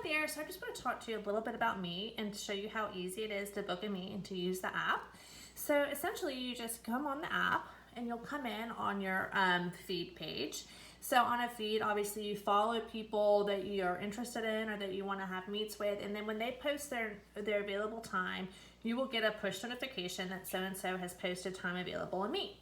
there. So I just want to talk to you a little bit about Meet and show you how easy it is to book a meet and to use the app. So essentially you just come on the app and you'll come in on your feed page. So on a feed, obviously you follow people that you're interested in or that you want to have meets with, and then when they post their available time, you will get a push notification that so-and-so has posted time available in Meet.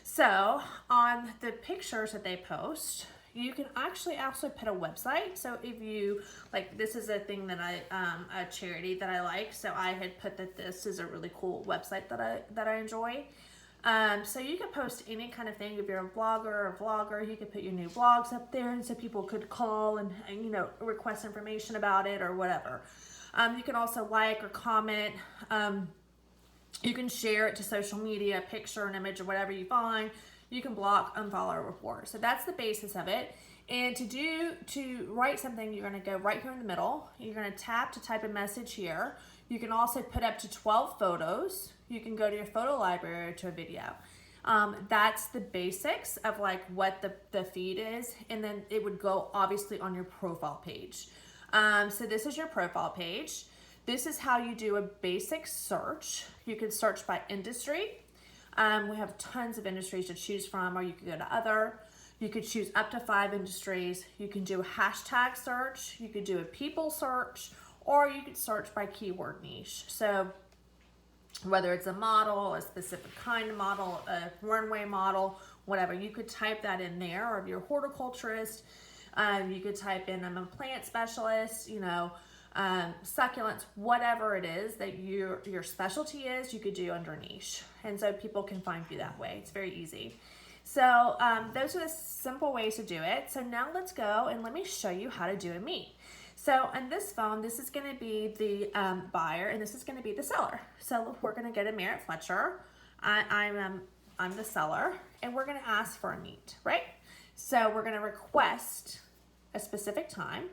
So on the pictures that they post, you can actually also put a website. So if you, like, this is a thing that a charity that I like, so I had put that this is a really cool website that I enjoy. So you can post any kind of thing. If you're a blogger or vlogger, you could put your new blogs up there, and so people could call and you know, request information about it or whatever. You can also like or comment. You can share it to social media, a picture, an image, or whatever you find. You can block, unfollow, or report. So that's the basis of it. And to write something, you're going to go right here in the middle. You're going to tap to type a message here. You can also put up to 12 photos. You can go to your photo library or to a video. That's the basics of like what the feed is, and then it would go obviously on your profile page. So this is your profile page. This is how you do a basic search. You can search by industry. We have tons of industries to choose from, or you could go to other. You could choose up to 5 industries. You can do a hashtag search. You could do a people search, or you could search by keyword niche. So whether it's a model, a specific kind of model, a runway model, whatever, you could type that in there. Or if you're a horticulturist, you could type in, I'm a plant specialist, you know, succulents, whatever it is that your specialty is, you could do under niche. And so people can find you that way. It's very easy. So those are the simple ways to do it. So now let's go and let me show you how to do a meet. So on this phone, this is going to be the buyer and this is going to be the seller. So we're going to go to Merritt Fletcher. I'm the seller, and we're going to ask for a meet, right? So we're going to request a specific time.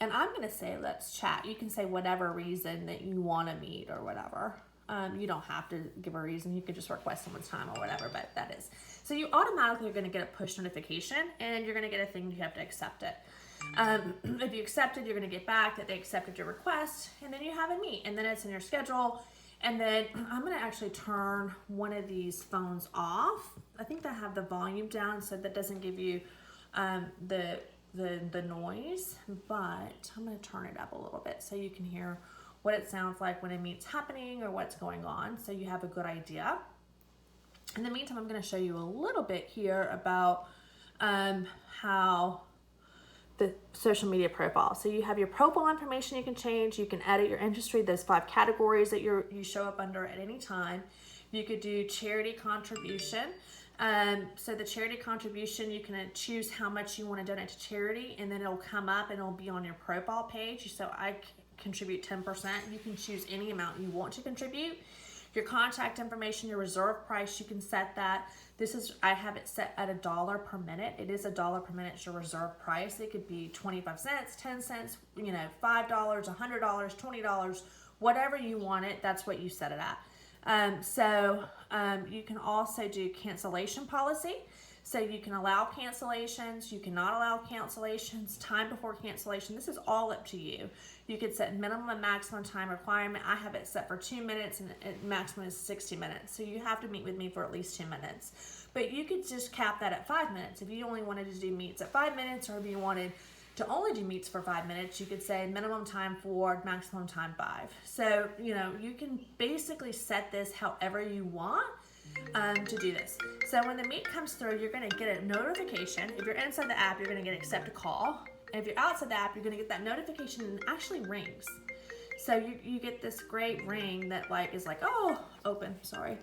And I'm going to say, let's chat. You can say whatever reason that you want to meet or whatever. You don't have to give a reason. You can just request someone's time or whatever, but that is. So you automatically are going to get a push notification, and you're going to get a thing, you have to accept it. If you accept it, you're going to get back that they accepted your request, and then you have a meet, and then it's in your schedule. And then I'm going to actually turn one of these phones off. I think they have the volume down so that doesn't give you the noise, but I'm going to turn it up a little bit so you can hear what it sounds like when a meet's happening or what's going on, so you have a good idea. In the meantime, I'm going to show you a little bit here about how the social media profile. So you have your profile information you can change. You can edit your industry, those 5 categories that you show up under at any time. You could do charity contribution. So the charity contribution, you can choose how much you want to donate to charity, and then it'll come up and it'll be on your profile page. So I contribute 10%. You can choose any amount you want to contribute. Your contact information, your reserve price, you can set that. I have it set at $1 per minute. It is $1 per minute. It's your reserve price. It could be 25 cents, 10 cents, you know, $5, $100, $20, whatever you want it. That's what you set it at. You can also do cancellation policy. So you can allow cancellations, you cannot allow cancellations, time before cancellation. This is all up to you. You could set minimum and maximum time requirement. I have it set for 2 minutes, and maximum is 60 minutes. So you have to meet with me for at least 2 minutes. But you could just cap that at 5 minutes. If you only wanted to do meets at 5 minutes, or if you wanted to only do meets for 5 minutes, you could say minimum time 4, maximum time 5. So, you know, you can basically set this however you want to do this. So when the meet comes through, you're going to get a notification. If you're inside the app, you're going to get accept a call. And if you're outside the app, you're going to get that notification, and it actually rings. So you get this great ring that like is like, oh, open. Sorry,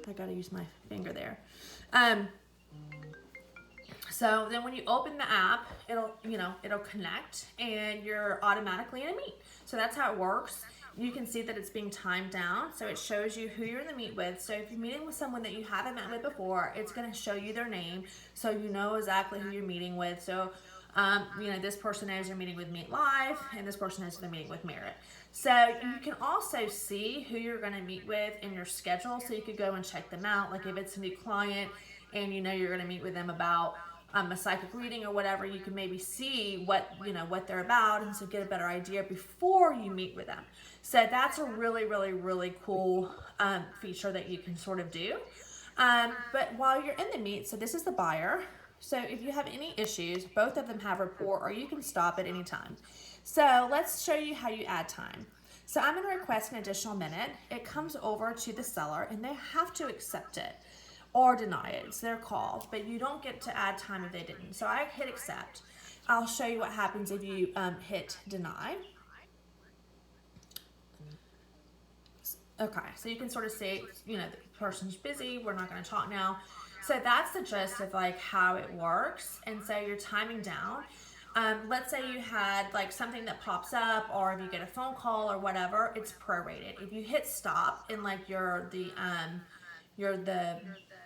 I got to use my finger there. So then when you open the app, it'll connect, and you're automatically in a meet. So that's how it works. You can see that it's being timed down, so it shows you who you're in the meet with. So if you're meeting with someone that you haven't met with before, it's going to show you their name, so you know exactly who you're meeting with. So, this person knows you're meeting with Meet Live, and this person knows they're meeting with Merritt. So you can also see who you're going to meet with in your schedule, so you could go and check them out. Like if it's a new client, and you know you're going to meet with them about a psychic reading or whatever, you can maybe see what, you know, what they're about, and so get a better idea before you meet with them. So that's a really, really, really cool feature that you can sort of do. But while you're in the meet, so this is the buyer. So if you have any issues, both of them have rapport, or you can stop at any time. So let's show you how you add time. So I'm going to request an additional minute. It comes over to the seller and they have to accept it or deny it. It's their call, but you don't get to add time if they didn't. So I hit accept. I'll show you what happens if you hit deny. Okay, so you can sort of see, you know, the person's busy, we're not going to talk now. So that's the gist of like how it works. And so you're timing down. Let's say you had like something that pops up, or if you get a phone call or whatever, it's prorated. If you hit stop and like you're the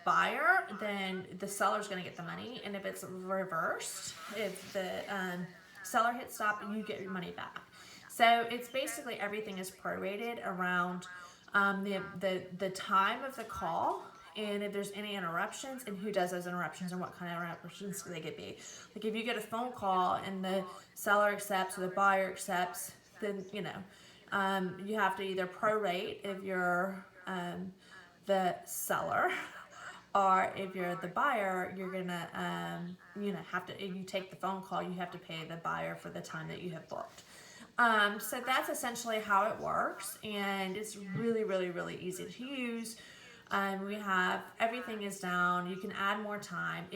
buyer, then the seller's going to get the money. And if it's reversed, if the seller hits stop, you get your money back. So it's basically everything is prorated around the time of the call, and if there's any interruptions, and who does those interruptions, and what kind of interruptions they could be. Like if you get a phone call and the seller accepts or the buyer accepts, then you know you have to either prorate if you're the seller, or if you're the buyer, you're gonna you know, have to, if you take the phone call, you have to pay the buyer for the time that you have booked. So that's essentially how it works, and it's really, really, really easy to use. We have, everything is down. You can add more time.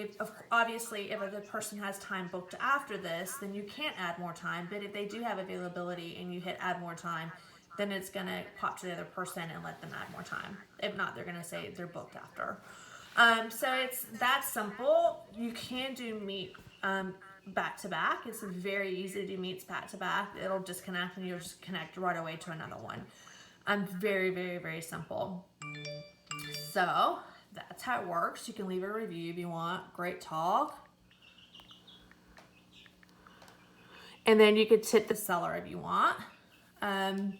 Obviously, if the person has time booked after this, then you can't add more time. But if they do have availability and you hit add more time, then it's going to pop to the other person and let them add more time. If not, they're going to say they're booked after. So it's that simple. You can do meet back to back. It's very easy to do meets back to back. It'll disconnect and you'll just connect right away to another one. Very, very, very simple. So that's how it works. You can leave a review if you want. Great talk. And then you could tip the seller if you want. And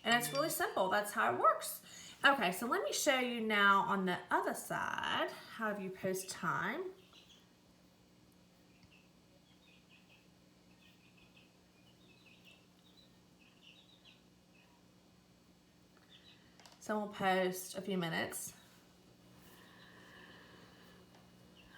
it's really simple. That's how it works. Okay, so let me show you now on the other side how you post time. So we'll post a few minutes.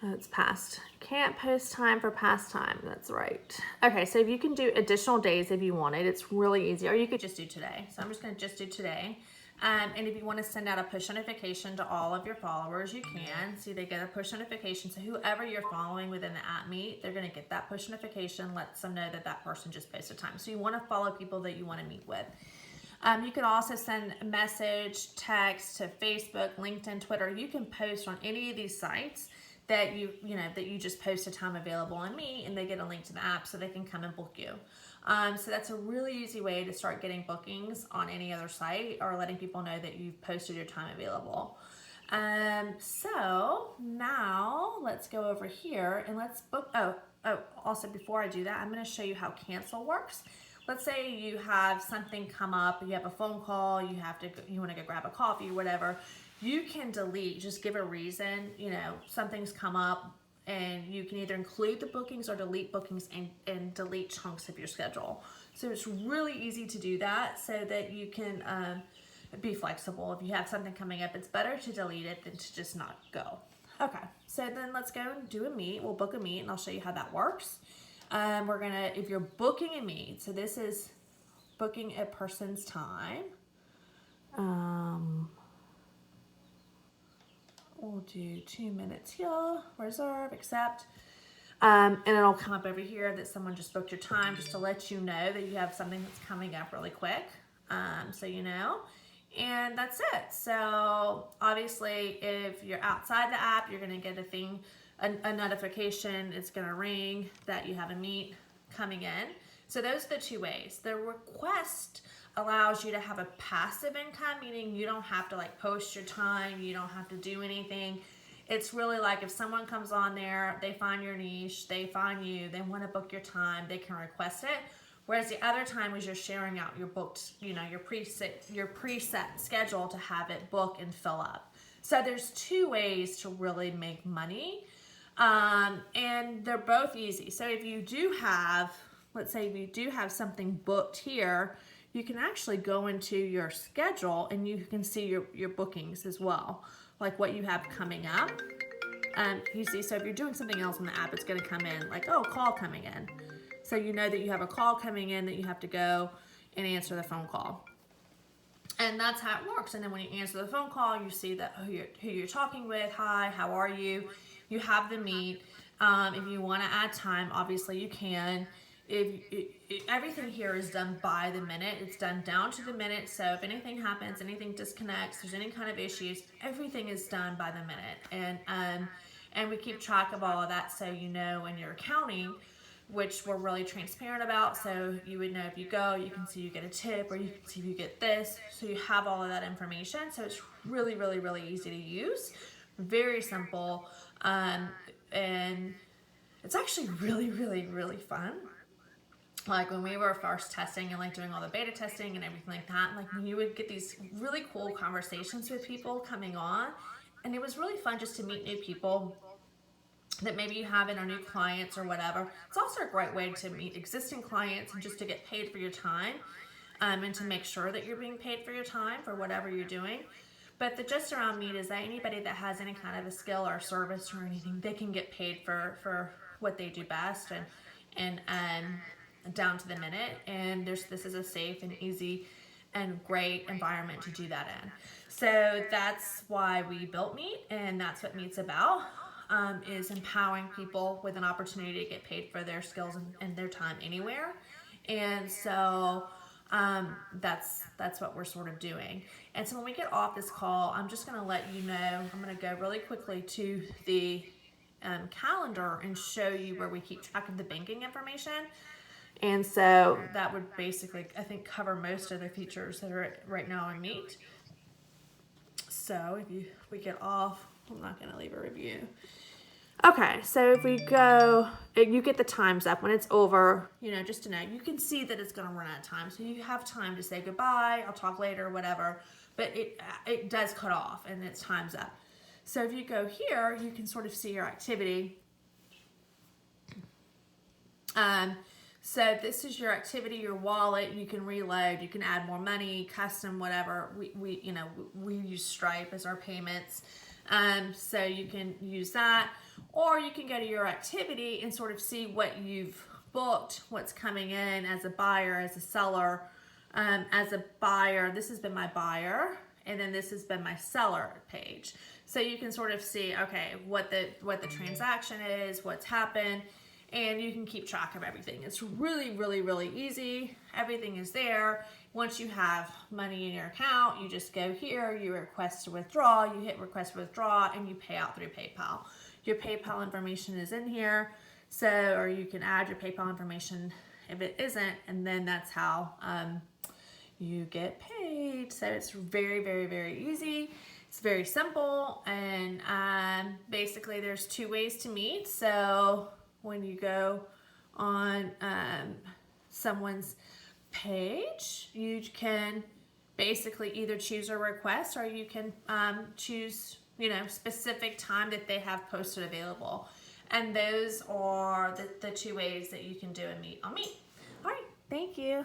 It's past. Can't post time for past time. That's right. Okay, so if you can do additional days if you wanted, it's really easy. Or you could just do today. So I'm just going to just do today. And if you want to send out a push notification to all of your followers, you can. See, they get a push notification. So whoever you're following within the app meet, they're going to get that push notification, lets them know that that person just posted time. So you want to follow people that you want to meet with. You can also send a message, text to Facebook, LinkedIn, Twitter. You can post on any of these sites that you just post a time available on me, and they get a link to the app so they can come and book you. So that's a really easy way to start getting bookings on any other site, or letting people know that you've posted your time available. So now let's go over here and let's book. Also before I do that, I'm going to show you how cancel works. Let's say you have something come up, you have a phone call, you want to go grab a coffee, whatever. You can delete, just give a reason, something's come up, and you can either include the bookings or delete bookings and delete chunks of your schedule. So it's really easy to do that so that you can be flexible. If you have something coming up, it's better to delete it than to just not go. Okay, so then let's go and do a meet. We'll book a meet and I'll show you how that works. If you're booking a meet, so this is booking a person's time. We'll do 2 minutes here, reserve, accept. And it'll come up over here that someone just booked your time, just to let you know that you have something that's coming up really quick. So you know, and that's it. So obviously if you're outside the app, you're gonna get a notification, it's gonna ring that you have a meet coming in. So those are the two ways. The request allows you to have a passive income, meaning you don't have to post your time, you don't have to do anything. It's really like if someone comes on there, they find your niche, they find you, they want to book your time, they can request it. Whereas the other time is you're sharing out your booked, your preset schedule to have it book and fill up. So there's two ways to really make money. And they're both easy. So if you do have, let's say if you do have something booked here, you can actually go into your schedule and you can see your bookings as well, like what you have coming up. You see, so if you're doing something else on the app, it's going to come in like, oh, call coming in. So you know that you have a call coming in that you have to go and answer the phone call. And that's how it works. And then when you answer the phone call, you see that who you're talking with. Hi, how are you? You have the meet. If you want to add time, obviously you can. Everything here is done by the minute. It's done down to the minute. So if anything happens, anything disconnects, there's any kind of issues, everything is done by the minute. And we keep track of all of that, so you know when you're accounting, which we're really transparent about. So you would know if you go, you can see you get a tip, or you can see if you get this. So you have all of that information. So it's really, really, really easy to use. Very simple. And it's actually really, really, really fun. Like when we were first testing and like doing all the beta testing and everything like that, like you would get these really cool conversations with people coming on. And it was really fun just to meet new people that maybe you haven't, or new clients or whatever. It's also a great way to meet existing clients and just to get paid for your time, and to make sure that you're being paid for your time for whatever you're doing. But the gist around Meet is that anybody that has any kind of a skill or service or anything, they can get paid for what they do best, and down to the minute. And this is a safe and easy and great environment to do that in. So that's why we built Meet, and that's what Meet's about. Is empowering people with an opportunity to get paid for their skills and their time anywhere. And so that's what we're sort of doing. And so when we get off this call, I'm just going to let you know, I'm going to go really quickly to the calendar and show you where we keep track of the banking information. And so that would basically, I think, cover most of the features that are right now in Meet. So if we get off, I'm not going to leave a review. Okay, so if we go, you get the times up when it's over, just to know, you can see that it's going to run out of time. So you have time to say goodbye, I'll talk later, whatever. But it does cut off and it's time's up. So if you go here, you can sort of see your activity. So this is your activity, your wallet. You can reload, you can add more money, custom, whatever. We use Stripe as our payments. So you can use that, or you can go to your activity and sort of see what you've booked, what's coming in as a buyer, as a seller. As a buyer, this has been my buyer, and then this has been my seller page. So you can sort of see, okay, what the transaction is, what's happened, and you can keep track of everything. It's really, really, really easy. Everything is there. Once you have money in your account, you just go here, you request to withdraw, you hit request to withdraw, and you pay out through PayPal. Your PayPal information is in here, or you can add your PayPal information if it isn't, and then that's how you get paid. So it's very, very, very easy. It's very simple, and basically there's two ways to meet. So when you go on someone's page, you can basically either choose a request, or you can choose specific time that they have posted available. And those are the two ways that you can do a Meet on Meet. All right, thank you.